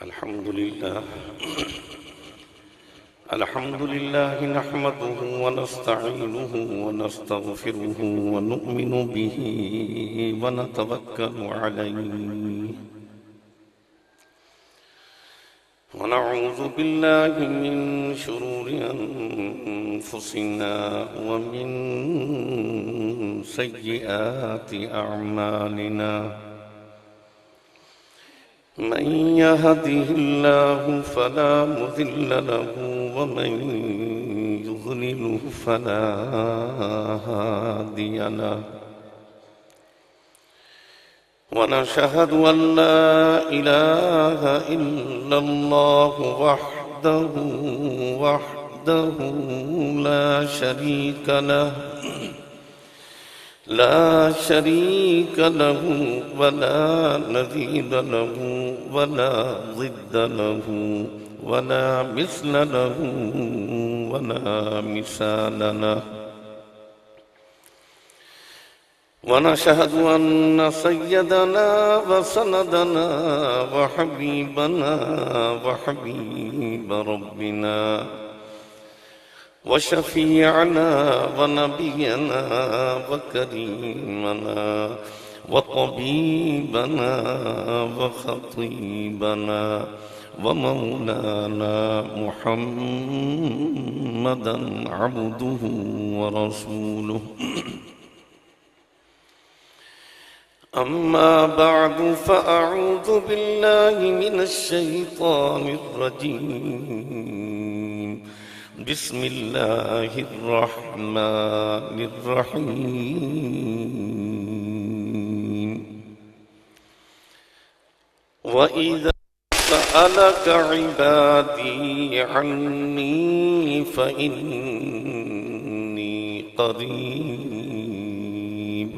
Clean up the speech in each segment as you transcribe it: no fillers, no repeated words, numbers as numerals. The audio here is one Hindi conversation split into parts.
अल्हम्दुलिल्लाह नहमदुहु व नस्तईनुहु व नस्तगफिरुहु व नु'मिनु बिही व नतवक्कलु अलैहि व नऊज़ु बिल्लाहि मिन शुरूरि अनफुसिना व मिन सय्यिआति अअमालिना मन यहदिहिल्लाहु फला मुदिल्ल लहु व मन युद्लिलहु फला हादिय लहु व नशहदु अन ला इलाहा इल्लल्लाहु वहदहु ला शरीका लहु वला नज़ीर लहु वला ज़िद्द लहु वला मिस्ल लहु वला मिसाल लहु व नशहदु अन्न सय्यदना व सनदना व हबीबना व हबीब रब्बिना व शफीअना व नबियना व करीमना व तबीबना व खतीबना व मौलाना मुहम्मदन अब्दुहु व रसूलुहु अम्मा बअदु फ़अऊज़ु बिल्लाहि मिनश शैतानिर रजीम बिस्मिल्लाहिर रहमानिर रहीम व इज़ा सअलक इबादी अन्नी फ़इन्नी क़रीब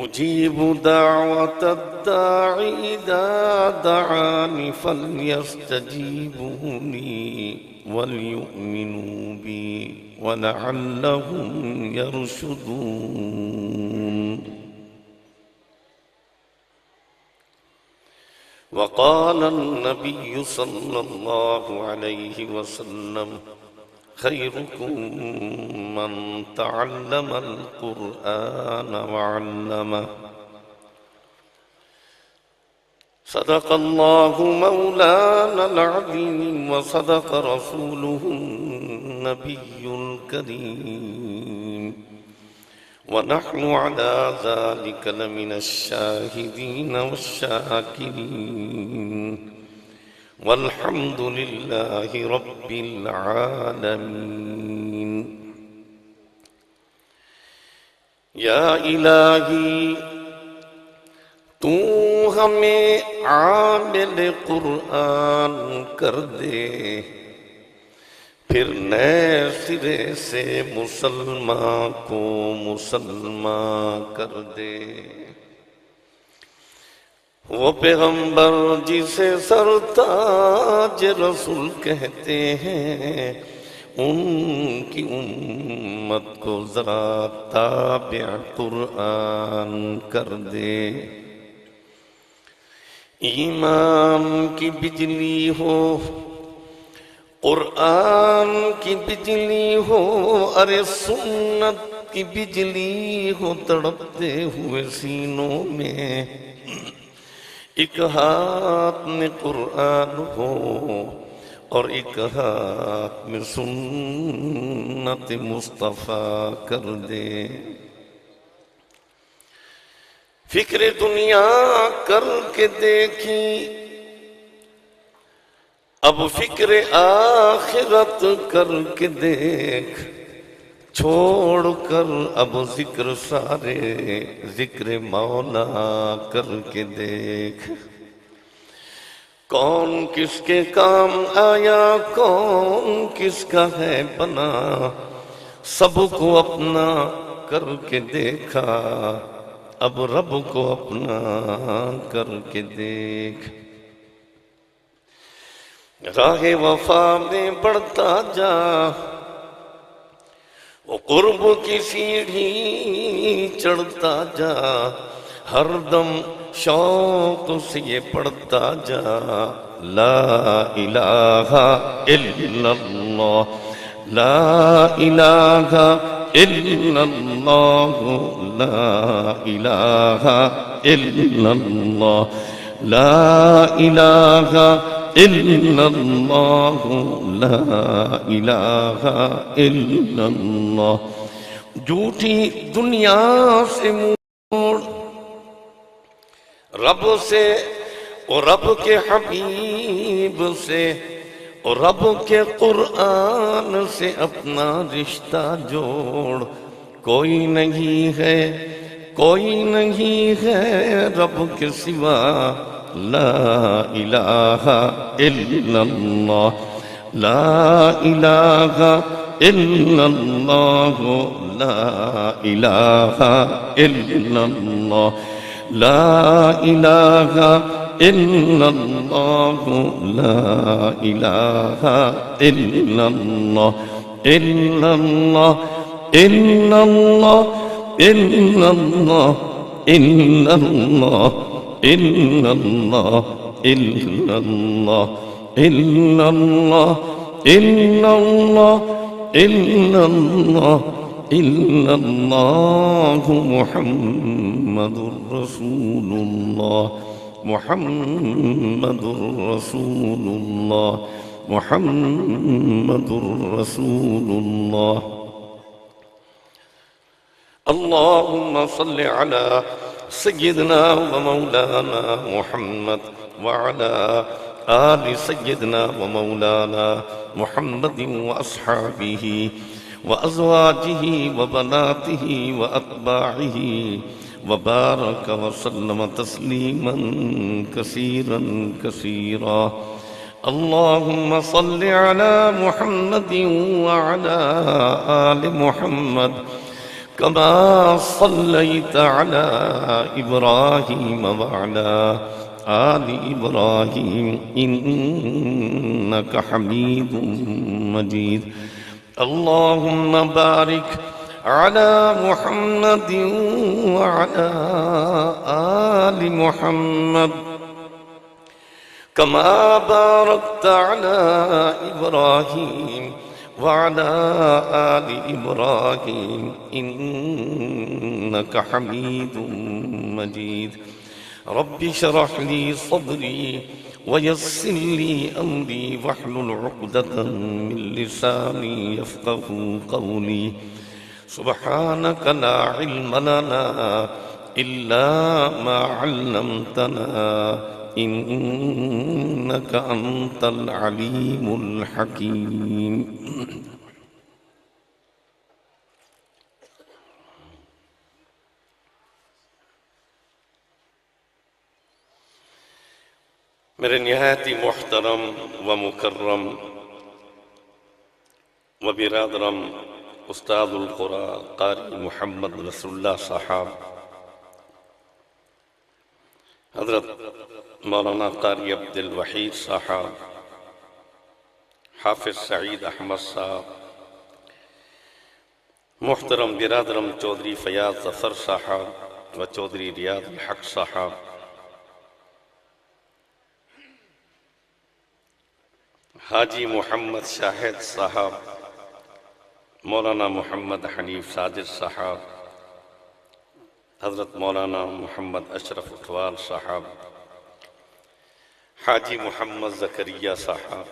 उजीबु दाअवतद दाइ इज़ा दआनि फल्यस्तजीबूली वलयुमिनू बी वलअल्लहुम यरशुदून वक़ाल अन्नबिय्यु सल्लल्लाहु अलैहि वसल्लम खैरुकुम मन तअल्लमल कुरआन व अल्लमह सदक़ल्लाहु मौलानल अज़ीम व सदक़ रसूलुहुन नबियुल करीम व नहनु अला ज़ालिका लमिनश शाहिदीन वश्शाकिरीन वल्हम्दुलिल्लाहि रब्बिल आलमीन। या इलाही तू हमें आमिल कुरआन कर दे, फिर नए सिरे से मुसलमान को मुसलमान कर दे। वो पैगंबर जिसे सरताज रसूल कहते हैं, उनकी उम्मत को जरा ताबे कुरआन कर दे। ईमान की बिजली हो, कुरआन की बिजली हो, अरे सुन्नत की बिजली हो, तड़पते हुए सीनों में एक हाथ में कुरआन हो और एक हाथ में सुन्नत मुस्तफा कर दे। फिक्र दुनिया करके देखी, अब फिक्र आखिरत करके देख। छोड़कर अब जिक्र सारे जिक्र मौला करके देख। कौन किसके काम आया, कौन किसका है बना, सबको अपना करके देखा। अब रब को अपना करके देख। राहे वफा में बढ़ता जा, वो कुर्ब की सीढ़ी चढ़ता जा। हरदम शौक से ये पढ़ता जा, ला इलाहा इल्लल्लाह, ला इलाहा इल्लल्लाह, ला इलाहा इल्लल्लाह, ला इलाहा इल्लल्लाह, ला इलाहा इल्लल्लाह। झूठी दुनिया से मोड़ रब से और रब के हबीब से और रब के कुरान से अपना रिश्ता जोड़। कोई नहीं है, कोई नहीं है रब के सिवा, ला इलाहा इल्लल्लाह, ला इलाहा इल्लल्लाह, ला इलाहा इल्लल्लाह, ला इलाहा इल्लल्लाह, ला इलाहा इल्लल्लाह, इल्लल्लाह इल्लल्लाह इल्लल्लाह इल्लल्लाह इल्लल्लाह इल्लल्लाह इल्लल्लाह इल्लल्लाह इल्लल्लाह इल्लल्लाह मुहम्मदुर रसूलुल्लाह, मुहम्मदुर रसूलुल्लाह, मुहम्मदुर रसूलुल्लाह। अल्लाहुम्मा सल्लि अला सय्यिदना व मौलाना मुहम्मद व अला आलि सय्यिदना व मौलाना मुहम्मदिन व अस्हाबिही व अज़वाजिही व बनातिही व अत्बाइही व बारक व सल्लम तस्लीमन कसीरन कसीरा। अल्लाहुम्मा सल्लि अला मुहम्मदिन व अला आलि मुहम्मद कमा सल्लैत अला इब्राहीम व अला आलि इब्राहीम इन्नका हमीदुम मजीद। अल्लाहुम्मा बारिक अला मुहम्मदिन व अला आलि मुहम्मद कमा बारकत अला इब्राहीम व अला आलि इब्राहीम इन्नका हमीदुम मजीद। रब्बि शरह ली सदरी व यस्सिर ली अमरी वहलुल उक़दतम मिन लिसानी यफ़क़हू क़ौली। सुब्हानक ला इल्म लना इल्ला मा अल्लमतना इन्नका अंतल अलीमुल हकीम। मेरे निहायती मुहतरम व मुकर्रम व बिरादरम उस्तादुल क़ुरा क़ारी मोहम्मद रसूलुल्लाह साहब, हज़रत मौलाना क़ारी अब्दुल वहीद साहब, हाफिज़ सईद अहमद साहब, मुहतरम बिरादरम चौधरी फ़याज़ ज़फ़र साहब व चौधरी रियाज़ुल हक़ साहब, हाजी मोहम्मद शाहिद साहब, मौलाना मोहम्मद हनीफ साजिद साहब, हज़रत मौलाना मोहम्मद अशरफ उठवाल साहब, हाजी मोहम्मद ज़करिया साहब,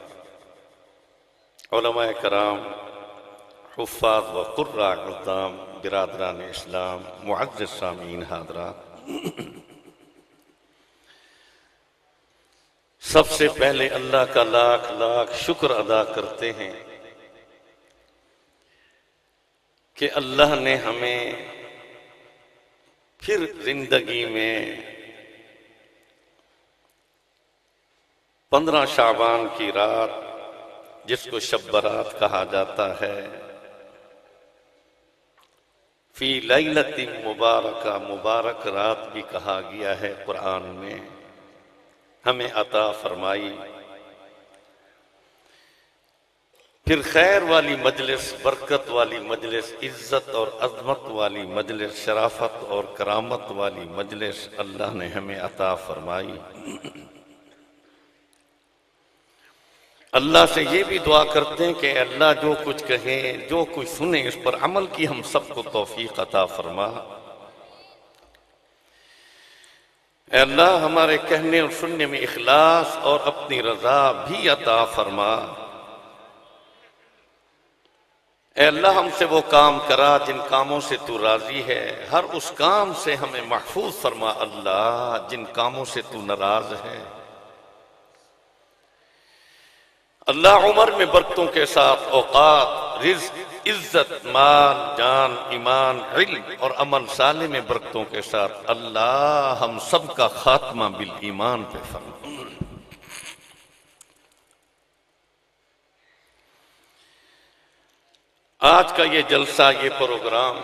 उलमाए कराम, हुफ़्फ़ाज़ व क़ुर्रा अज़्ज़ाम, बिरादरान इस्लाम, मुअज़्ज़िज़ सामीन हाज़रात, सबसे पहले अल्लाह का लाख लाख शुक्र अदा करते हैं कि अल्लाह ने हमें फिर जिंदगी में 15 शाबान की रात, जिसको शब बरात कहा जाता है, फी लैलतिन मुबारका, मुबारक रात भी कहा गया है कुरान में, हमें अता फरमाई। फिर खैर वाली मजलिस, बरकत वाली मजलिस, इज्जत और अजमत वाली मजलिस, शराफत और करामत वाली मजलिस अल्लाह ने हमें अता फरमाई। अल्लाह से ये भी दुआ करते हैं कि अल्लाह जो कुछ कहे, जो कुछ सुने, इस पर अमल की हम सबको तौफीक अता फरमा। अल्लाह हमारे कहने और सुनने में इखलास और अपनी रजा भी अता फरमा। अल्लाह हमसे वो काम करा जिन कामों से तू राजी है, हर उस काम से हमें महफूज फरमा अल्लाह जिन कामों से तू नाराज है। अल्लाह उम्र में बरकतों के साथ औकात, रिज़्क, इज्जत, माल, जान, ईमान, इल्म और अमल साले में बरकतों के साथ अल्लाह हम सब का खात्मा बिल ईमान पे फरमा। आज का ये जलसा, ये प्रोग्राम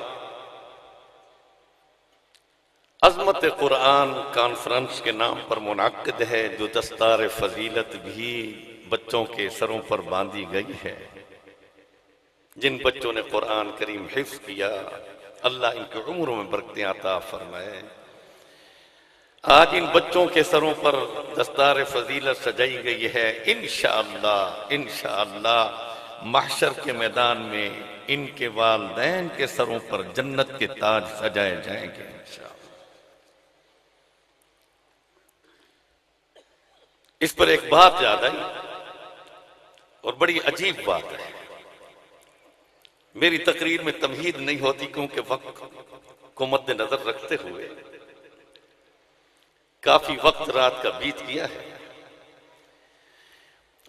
अज़मत कुरान कॉन्फ्रेंस के नाम पर मुनाकिद है, जो दस्तार फजीलत भी बच्चों के सरों पर बांधी गई है। जिन बच्चों ने कुरान करीम हिफ्ज़ किया, अल्लाह इनकी उम्रों में बरकतें अता फरमाए। आज इन बच्चों के सरों पर दस्तार फजीलत सजाई गई है। इंशाअल्लाह इंशाअल्लाह महशर के मैदान में इनके वालिदैन के सरों पर जन्नत के ताज सजाए जाएंगे इंशाअल्लाह। इस पर एक बात याद आई और बड़ी अजीब बात है। मेरी तकरीर में तमहीद नहीं होती क्योंकि वक्त को मद्देनजर रखते हुए काफी वक्त रात का बीत गया है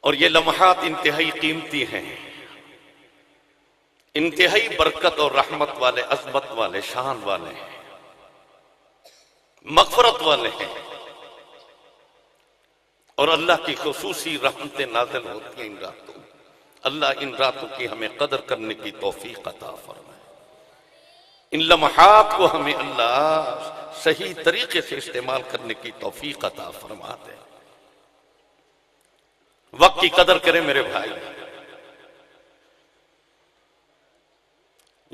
और ये लम्हात इंतहाई कीमती हैं, इंतहाई बरकत और रहमत वाले, अजमत वाले, शान वाले हैं, मग़फ़िरत वाले हैं और अल्लाह की खुसूसी रहमतें नाज़िल होती हैं इन रातों। अल्लाह इन रातों की हमें कदर करने की तौफीक अता फरमाए। इन लम्हात को हमें अल्लाह सही तरीके से इस्तेमाल करने की तौफीक अता फरमा दे। वक्त की कदर करें मेरे भाई।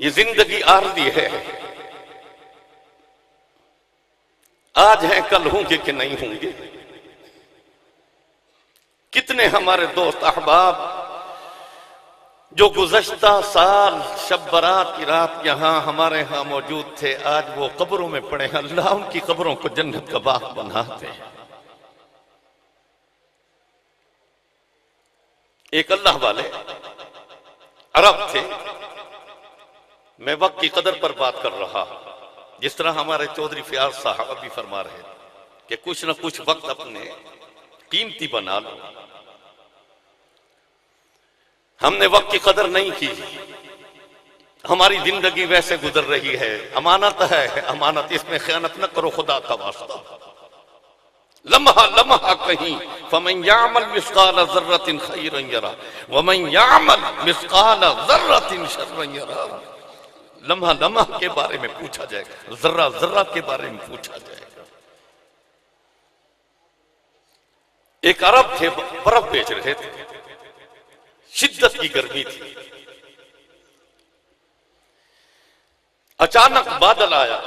ये जिंदगी आर्जी है, आज है कल होंगे कि नहीं होंगे। कितने हमारे दोस्त अहबाब जो गुज़श्ता साल शब बरात की रात यहां हमारे यहां मौजूद थे, आज वो कब्रों में पड़े हैं। अल्लाह उनकी कब्रों को जन्नत का बाग बनाते हैं। एक अल्लाह वाले अरब थे, मैं वक्त की कदर पर बात कर रहा, जिस तरह हमारे चौधरी फयाज साहब भी फरमा रहे कि कुछ ना कुछ वक्त अपने कीमती बना लो। हमने वक्त की कदर नहीं की, हमारी जिंदगी वैसे गुजर रही है। अमानत है, अमानत, इसमें खयानत न करो खुदा का वास्ता। लम्हा लम्हा कहीं फमन यामल मिस्काल ज़र्रतिन खैरन यरा वमन यामल मिस्काल ज़र्रतिन शर्रन यरा। लम्हा लम्हा के बारे में पूछा जाएगा, जर्रा जर्रा के बारे में पूछा जाएगा। एक अरब थे, बर्फ बेच रहे थे, शिद्दत की गर्मी थी। अचानक बादल आया,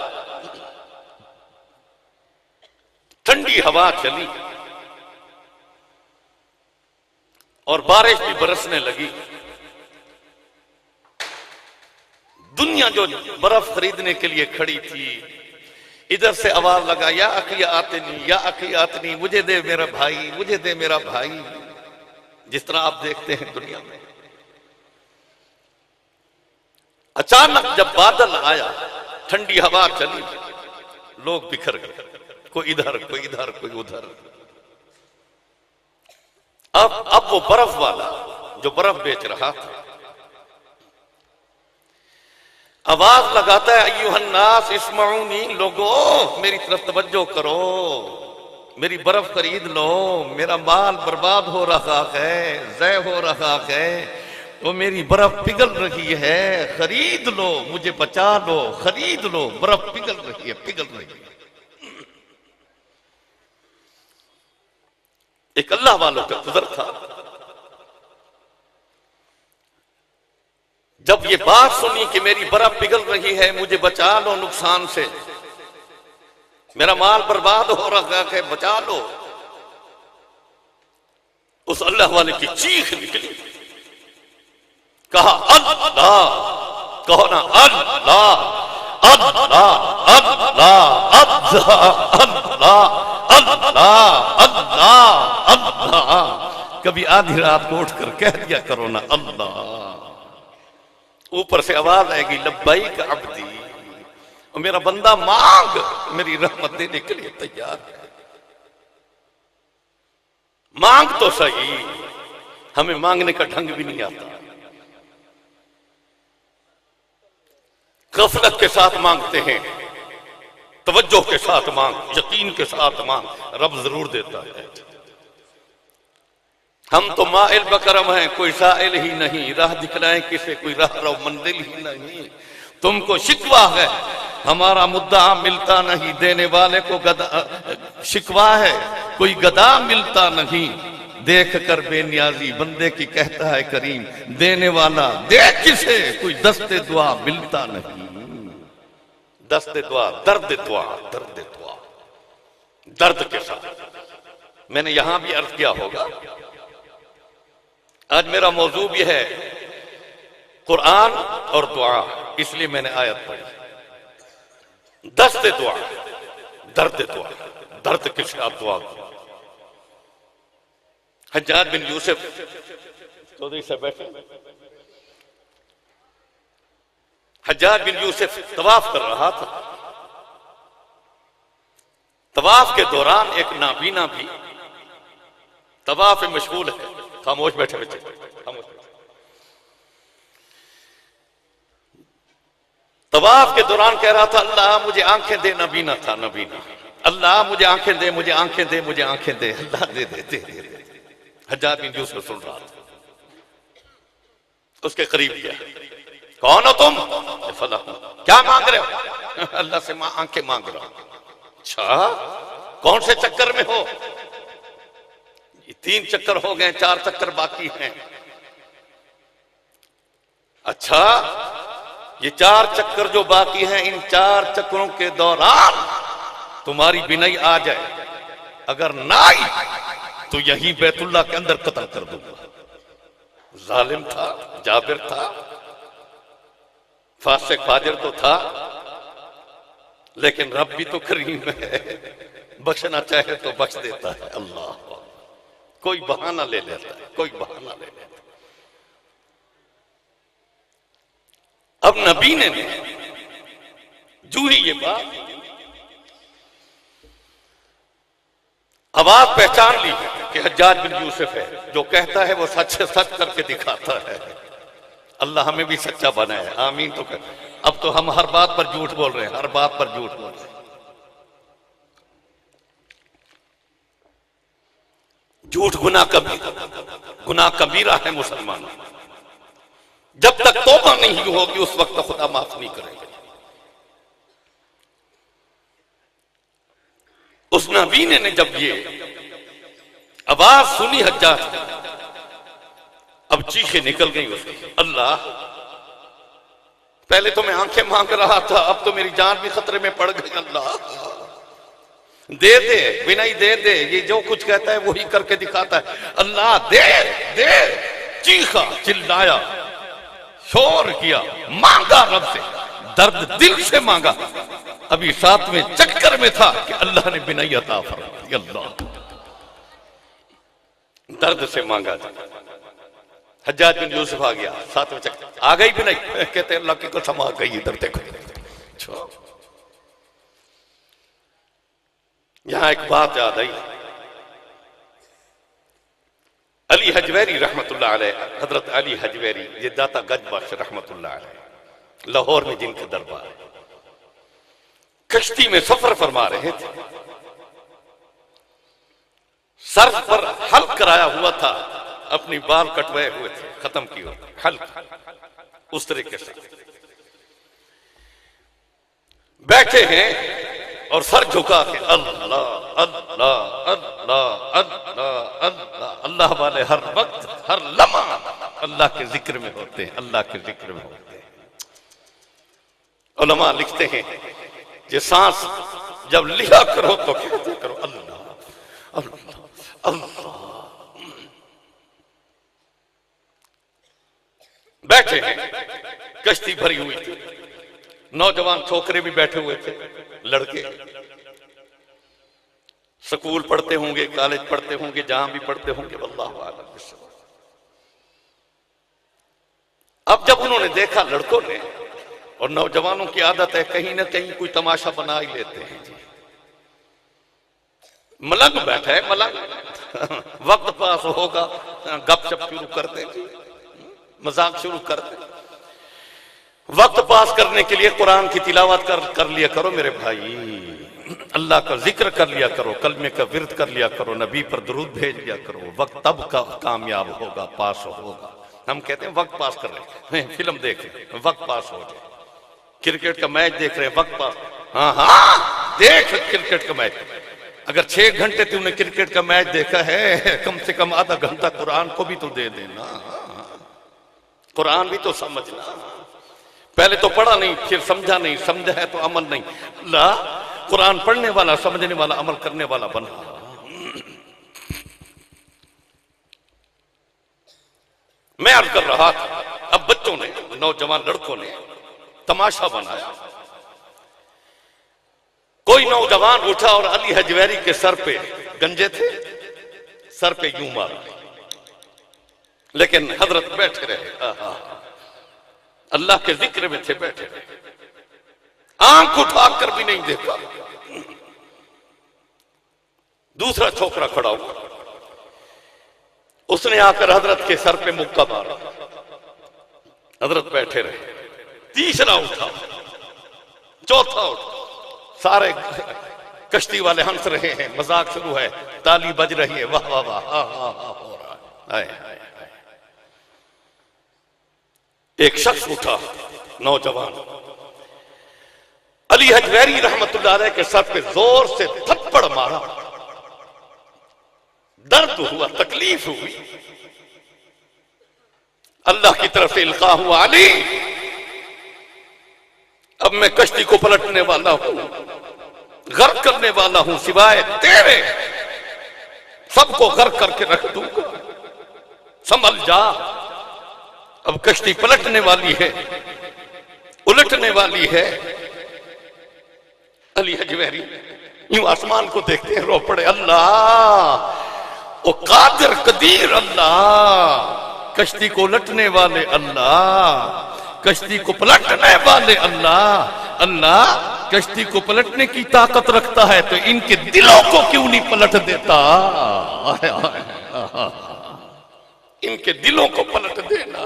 ठंडी हवा चली और बारिश भी बरसने लगी। दुनिया जो बर्फ खरीदने के लिए खड़ी थी, इधर से आवाज लगा, या अखी आते नहीं, या अखी आते नहीं, मुझे दे मेरा भाई, मुझे दे मेरा भाई। जिस तरह आप देखते हैं दुनिया में। अचानक जब बादल आया, ठंडी हवा चली, लोग बिखर गए, कोई इधर कोई इधर कोई उधर। अब वो बर्फ वाला जो बर्फ बेच रहा था आवाज लगाता है, अय्युहन्नास इस्माऊनी, लोगों मेरी तरफ तवज्जो करो, मेरी बर्फ खरीद लो, मेरा माल बर्बाद हो रहा है, ज़य हो रहा है, तो मेरी बर्फ पिघल रही है, खरीद लो, मुझे बचा लो, खरीद लो, बर्फ पिघल रही है, पिघल रही है। एक अल्लाह वालों का गुजर था, जब ये बात सुनी कि मेरी बर्फ पिघल रही है, मुझे बचा लो नुकसान से, मेरा माल बर्बाद हो रहा है, बचा लो, उस अल्लाह वाले की चीख निकली। कहा अल्लाह, कहो ना अल्लाह अल्लाह अल्लाह अल्लाह अल्लाह अल्लाह अल्लाह अल्लाह। कभी आधी रात को उठकर कह दिया करो ना अल्लाह। ऊपर से आवाज आएगी लब्बैक अब्दी, और मेरा बंदा मांग, मेरी रहमत देने के लिए तैयार है। मांग तो सही, हमें मांगने का ढंग भी नहीं आता। गफलत के साथ मांगते हैं, तवज्जो के साथ मांग, यकीन के साथ मांग, रब जरूर देता है। हम तो माइल बकरम हैं, कोई साइल ही नहीं, राह दिखलाएं किसे, कोई राह रो मंजिल ही नहीं। तुमको शिकवा है, हमारा मुद्दा मिलता नहीं, देने वाले को गदा शिकवा है, कोई गदा मिलता नहीं। देख कर बेनियाजी बंदे की कहता है करीम, देने वाला दे किसे, कोई दस्ते दुआ मिलता नहीं। दस्ते दुआ, दर्द दुआ, दर्द दुआ, दर्द के साथ। मैंने यहां भी अर्ज किया होगा, आज मेरा मौजू भी है कुरान और दुआ, इसलिए मैंने आयत पढ़ी। दस्ते दुआ, दर्द दुआ, दर्द के साथ दुआ। हज्जाज बिन यूसुफ चौधरी से बैठे, हज्जाज बिन यूसुफ तवाफ कर रहा था। तवाफ के दौरान एक नाबीना भी तवाफ में मशगूल है। खामोश बैठे बच्चे, खामोश बैठे। तवाफ के दौरान कह रहा था अल्लाह मुझे आंखें दे, नबीना था नबीना, अल्लाह मुझे आंखें दे, मुझे आंखें दे, मुझे आंखें दे, अल्लाह दे दे दे दे। हज्जाज बिन यूसुफ सुन रहा था, उसके करीब गया, कौन हो तुम? फला, क्या मांग रहे हो? अल्लाह से आंखें मांग रहा हूं। अच्छा, कौन से चक्कर में हो? 3 चक्कर हो गए, 4 चक्कर बाकी हैं। अच्छा, ये 4 चक्कर जो बाकी हैं, इन 4 चक्करों के दौरान तुम्हारी बिनाई आ जाए, अगर ना आई तो यही बैतुल्लाह के अंदर कत्ल कर दूंगा। जालिम था, जाबिर था, फासिक फाजिर तो था, लेकिन रब भी तो करीम है, बख्शना चाहे तो बख्श देता है। अल्लाह, कोई बहाना ले लेता है, कोई बहाना ले लेता है। अब नबी ने जू ही ये बात आवाज पहचान ली कि हज्जाज बिन यूसुफ है, जो कहता है वो सच से सच करके दिखाता है। अल्लाह हमें भी सच्चा बनाए, आमीन तो कर। अब तो हम हर बात पर झूठ बोल रहे हैं, हर बात पर झूठ बोल रहे हैं। झूठ गुनाह कबीरा है मुसलमानों। जब तक तौबा नहीं होगी उस वक्त खुदा माफ नहीं करेगा। उस नबीने ने जब ये आवाज सुनी हज्जाज, अब चीखें निकल गई उसकी। अल्लाह, पहले तो मैं आंखें मांग रहा था, अब तो मेरी जान भी खतरे में पड़ गई। अल्लाह दे दे, बिनाई दे दे, ये जो कुछ कहता है वही करके दिखाता है। अल्लाह दे दे, चीखा, चिल्लाया, शोर किया, मांगा रब से, दर्द दिल से मांगा। अभी 7वें चक्कर में था कि अल्लाह ने बिनाई अता फरमाई। अल्लाह, दर्द से मांगा था। हज्जाज बिन यूसुफ आ गया, 7वें चक्कर आ गई बिनाई, कहते अल्लाह की कसम आ गई, इधर देखो। यहां एक बात याद आई, अली हजवेरी रहमतुल्लाह अलैह, हजरत अली हजवेरी, ये दाता गज बख्श रहमतुल्लाह अलैह, लाहौर में जिनके दरबार है, कश्ती में सफर फरमा रहे थे। सर पर हल्क कराया हुआ था, अपनी बाल कटवाए हुए थे, खत्म की हुआ हल्क, उस तरीके से बैठे हैं और सर झुका के अल्लाह अल्लाह अल्लाह अल्लाह अल्लाह, अल्लाह वाले हर वक्त हर लम्हा अल्लाह के जिक्र में होते हैं, अल्लाह के जिक्र में होते हैं। उलमा लिखते हैं कि सांस जब लिया करो तो कहते करो अल्लाह अल्लाह अल्लाह। बैठे हैं, कश्ती भरी हुई थी, नौजवान छोकरे भी बैठे हुए थे, लड़के स्कूल पढ़ते होंगे, कॉलेज पढ़ते होंगे, जहां भी पढ़ते होंगे, वल्लाहु आलम। अब जब उन्होंने देखा लड़कों ने, और नौजवानों की आदत है कहीं ना कहीं कोई तमाशा बना ही लेते हैं जी, मलंग बैठा है मलंग वक्त पास होगा, गपशप शुरू करते हैं, मजाक शुरू करते हैं। वक्त पास करने के लिए कुरान की तिलावत कर लिया करो मेरे भाई, अल्लाह का जिक्र कर लिया करो, कलमे का विर्द कर लिया करो, नबी पर दुरूद भेज लिया करो, वक्त तब का कामयाब होगा, पास होगा। हम कहते हैं वक्त पास कर रहे हैं, फिल्म देख रहे हैं वक्त पास हो जाए, क्रिकेट का मैच देख रहे हैं वक्त पास, हाँ हाँ देख क्रिकेट का मैच। अगर 6 घंटे तुमने क्रिकेट का मैच देखा है, कम से कम आधा घंटा कुरान को भी तो दे देना, कुरान भी तो समझना। पहले तो पढ़ा नहीं, फिर समझा नहीं, समझा है तो अमल नहीं। अल्लाह कुरान पढ़ने वाला, समझने वाला, अमल करने वाला बना। मैं अर्ज कर रहा था, अब बच्चों ने, नौजवान लड़कों ने तमाशा बनाया। कोई नौजवान उठा और अली हजवेरी के सर पे, गंजे थे, सर पे यूं मारा, लेकिन हजरत बैठे रहे, अल्लाह के जिक्र में थे, बैठे रहे, आंख उठाकर भी नहीं देखा। दूसरा छोकरा खड़ा हुआ, उसने आकर हजरत के सर पे मुक्का मारा, हजरत बैठे रहे। तीसरा उठा, चौथा उठा, सारे कश्ती वाले हंस रहे हैं, मजाक शुरू है, ताली बज रही है, वाह वाह वाह, हा हा हा हो रहा है। एक शख्स उठा, नौजवान, अली हजवेरी रहमतुल्लाह अलैह के सर पे जोर से थप्पड़ मारा। दर्द हुआ, तकलीफ हुई, अल्लाह की तरफ से इल्का हुआ, अली अब मैं कश्ती को पलटने वाला हूं, गर्क करने वाला हूं, सिवाय तेरे सबको गर्क करके रख दूंगा, संभल जा। अब कश्ती पलटने वाली है, उलटने वाली है। अली हजवेरी यूं आसमान को देखते हैं, रो पड़े, अल्लाह ओ कादिर कदीर अल्लाह, कश्ती को उलटने वाले अल्लाह, कश्ती को पलटने वाले अल्लाह। अल्लाह कश्ती को पलटने की ताकत रखता है तो इनके दिलों को क्यों नहीं पलट देता, इनके दिलों को पलट देना,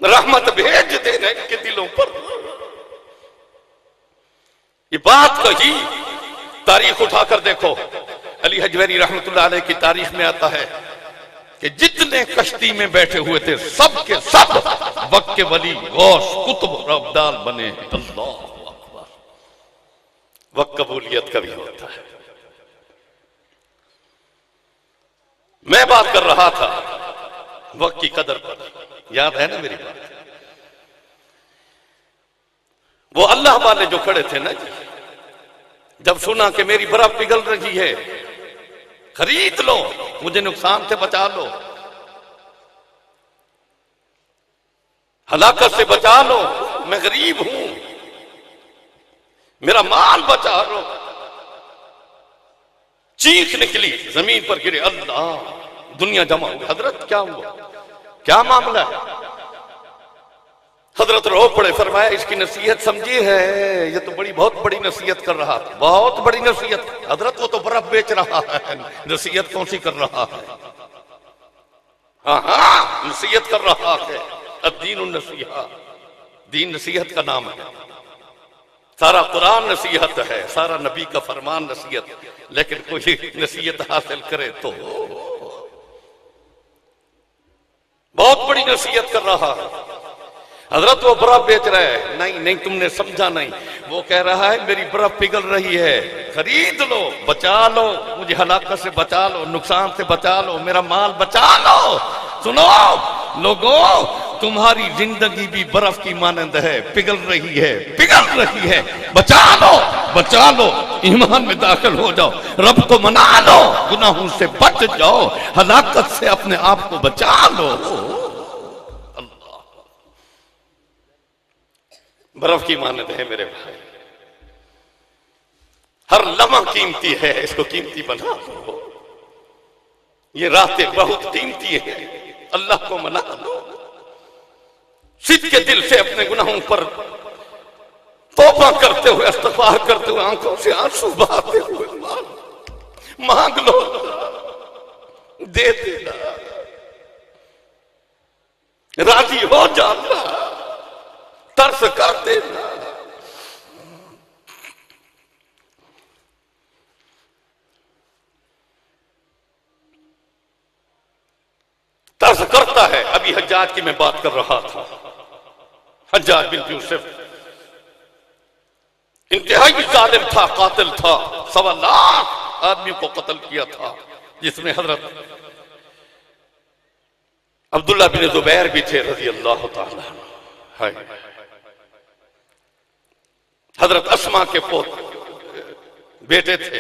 रहमत भेज देना इनके दिलों पर। ये बात कही, तारीख उठाकर देखो, अली हजवेरी रहमतुल्लाह अलैह की तारीख में आता है कि जितने कश्ती में बैठे हुए थे सब के सब वक्त के वली, गौस, कुतुब और अब्दाल बने। अल्लाह अकबर। वक्त कबूलियत कभी होता है। मैं बात कर रहा था वक्त की कदर पर, याद है ना मेरी बात? वो अल्लाह वाले जो खड़े थे ना जी, जब सुना कि मेरी बर्फ पिघल रही है, खरीद लो, मुझे नुकसान से बचा लो, हलाकत से बचा लो, मैं गरीब हूं, मेरा माल बचा लो, चीख निकली, जमीन पर गिरे, अल्लाह, दुनिया जमा हुई। हजरत क्या हुआ, क्या मामला है? हजरत रो पड़े, फरमाया इसकी नसीहत समझी है, ये तो बहुत बड़ी नसीहत कर रहा है, बहुत बड़ी नसीहत। हजरत वो तो बर्फ बेच रहा है, नसीहत कौन सी कर रहा है? हाँ नसीहत कर रहा है। अद्दीन नसीहा, दीन नसीहत का नाम है, सारा कुरान नसीहत है, सारा नबी का फरमान नसीहत। लेकिन कोई नसीहत हासिल करे तो बहुत बड़ी नसीहत कर रहा है। हजरत वो बर्फ बेच रहा है, नहीं नहीं तुमने समझा नहीं, वो कह रहा है मेरी बर्फ पिघल रही है, खरीद लो, बचा लो, मुझे हलाकत से बचा लो, नुकसान से बचा लो, मेरा माल बचा लो। सुनो लोगों, तुम्हारी जिंदगी भी बर्फ की मानंद है, पिघल रही है, पिघल रही है, बचा लो, बचा लो, ईमान में दाखिल हो जाओ, रब को मना लो, गुनाहों से बच जाओ, हलाकत से अपने आप को बचा लो। अल्लाह, बर्फ की मानंद है मेरे भाई, हर लम्हा कीमती है, इसको कीमती बना लो। ये रातें बहुत कीमती है, अल्लाह को मना लो, सिद्ध के दिल से अपने गुनाहों पर तौबा करते हुए, इस्तिग़फ़ार करते हुए, आंखों से आंसू बहाते हुए मांग लो, दे देना, राजी हो जाना, तरस कर देना। तरस करता है। अभी हज्जाज की मैं बात कर रहा था, हज्जाज बिन यूसुफ इंतहाई जालिम था, कातिल था, 1.25 लाख आदमी को कत्ल किया था, जिसमें हजरत अब्दुल्ला बिन जुबैर भी थे रज़ी अल्लाह ताला अन्हु। हजरत अस्मा के बेटे थे,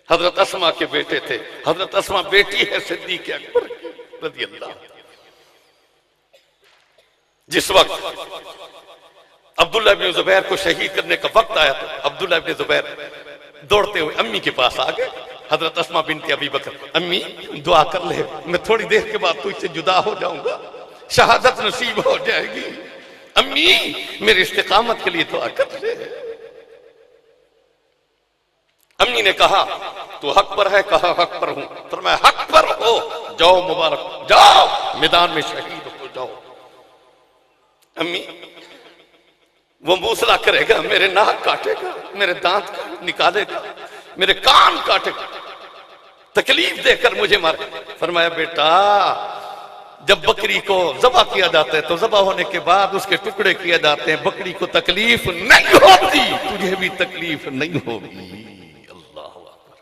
हजरत अस्मा के बेटे थे, हजरत अस्मा बेटी है सिद्दीक़ अकबर रज़ी अल्लाह। जिस वक्त अब्दुल्ला बिन जुबैर को शहीद करने का वक्त आया तो अब्दुल्ला बिन जुबैर दौड़ते हुए अम्मी के पास आ गए। हजरत अस्मा बिनते अबी बकर, अम्मी दुआ कर ले, मैं थोड़ी देर के बाद तुझसे जुदा हो जाऊंगा, शहादत नसीब हो जाएगी, अम्मी मेरी इस्तिकामत के लिए दुआ कर ले। अम्मी ने कहा तू हक पर है, कहा हक पर हूं, तो मैं हक पर हो, जाओ मुबारक, जाओ मैदान में शहीद हो जाओ। अम्मी वो मूसला करेगा, मेरे नाक काटेगा, मेरे दांत निकालेगा, मेरे कान काटेगा, तकलीफ देकर मुझे मारे। फरमाया बेटा जब बकरी को ज़बह किया जाता है तो ज़बह होने के बाद उसके टुकड़े किए जाते हैं, बकरी को तकलीफ नहीं होती, तुझे भी तकलीफ नहीं होगी। अल्लाह अकबर।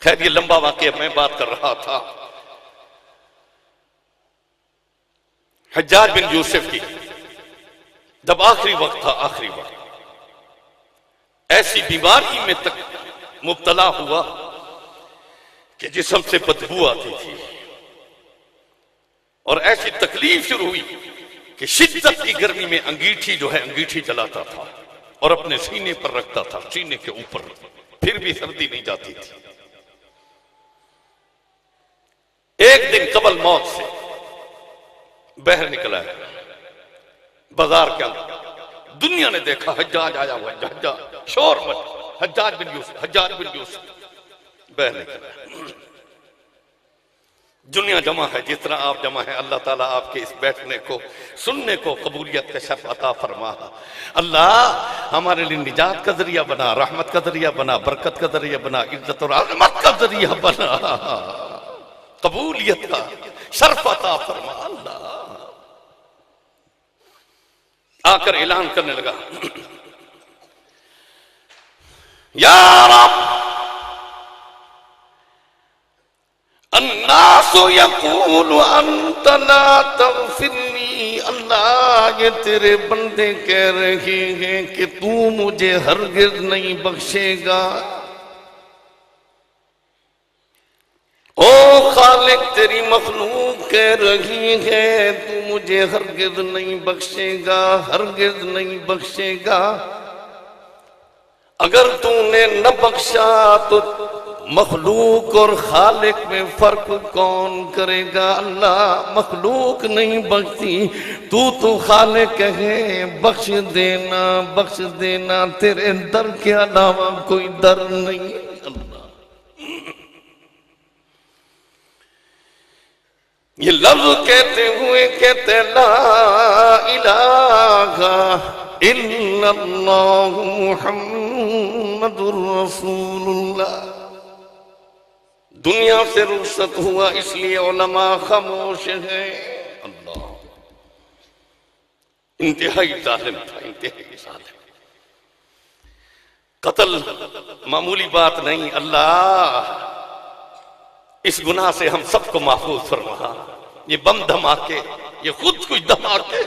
खैर ये लंबा वाक़या मैं बात कर रहा था हज्जाज बिन यूसुफ की। जब आखिरी वक्त था, आखिरी वक्त, ऐसी बीमारी में तक मुब्तला हुआ कि जिस्म से बदबू आती थी और ऐसी तकलीफ शुरू हुई कि शिद्दत की गर्मी में अंगीठी जो है अंगीठी जलाता था और अपने सीने पर रखता था, सीने के ऊपर, फिर भी सर्दी नहीं जाती थी। एक दिन कबल मौत से बाहर निकला है बाजार के अंदर, दुनिया ने देखा हज्जाज आया हुआ, हज्जाज, शोर मच, हज्जाज बिन यूसुफ, हज्जाज बिन यूसुफ बाहर निकला। दुनिया जमा है, जिस तरह आप जमा है, अल्लाह ताला आपके इस बैठने को, सुनने को कबूलियत का शर्फ अता फरमा। अल्लाह हमारे लिए निजात का जरिया बना, रहमत का जरिया बना, बरकत का जरिया बना, इज्जत और अज़मत का जरिया बना, कबूलियत का शर्फ अता फरमा। अल्लाह आकर ऐलान करने लगा, या रब अन्नासु यक़ूलु अन्त ला तग़फ़िरनी, अल्लाह ये तेरे बंदे कह रहे हैं कि तू मुझे हरगिज़ नहीं बख्शेगा। ओ खालिक तेरी मखलूक कह रही है तू मुझे हरगिज़ नहीं बख्शेगा, हरगिज़ नहीं बख्शेगा। अगर तूने न बख्शा तो मखलूक और खालिक में फर्क कौन करेगा। अल्लाह मखलूक नहीं बख्शती, तू तो खालिक है, बख्श देना, बख्श देना, तेरे दर के अलावा कोई दर नहीं। ये लफ्ज कहते हुए कहते ला इलाहा इल्लल्लाहु मुहम्मदुर रसूलुल्लाह। दुनिया से रुखसत हुआ इसलिए उलमा खामोश है। अल्लाह इंतहाई जालिम था, इंतहाई जालिम। कत्ल मामूली बात नहीं। अल्लाह इस गुनाह से हम सबको महफूज फरमा। ये बम धमाके, ये खुद कुछ धमाके,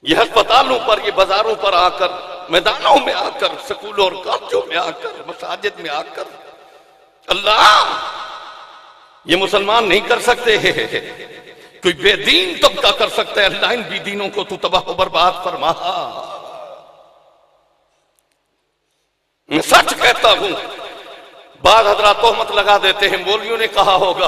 ये अस्पतालों पर, ये बाजारों पर आकर, मैदानों में आकर, स्कूलों और कॉलेजों में आकर, मसाजिद में आकर, अल्लाह ये मुसलमान नहीं कर सकते, कोई बेदीन तबका कर सकता है। अल्लाह इन बेदीनों को तू तबाह बर्बाद फरमा। मैं सच कहता हूं, बाज़ हज़रात तोहमत लगा देते हैं, मौलवियों ने कहा होगा।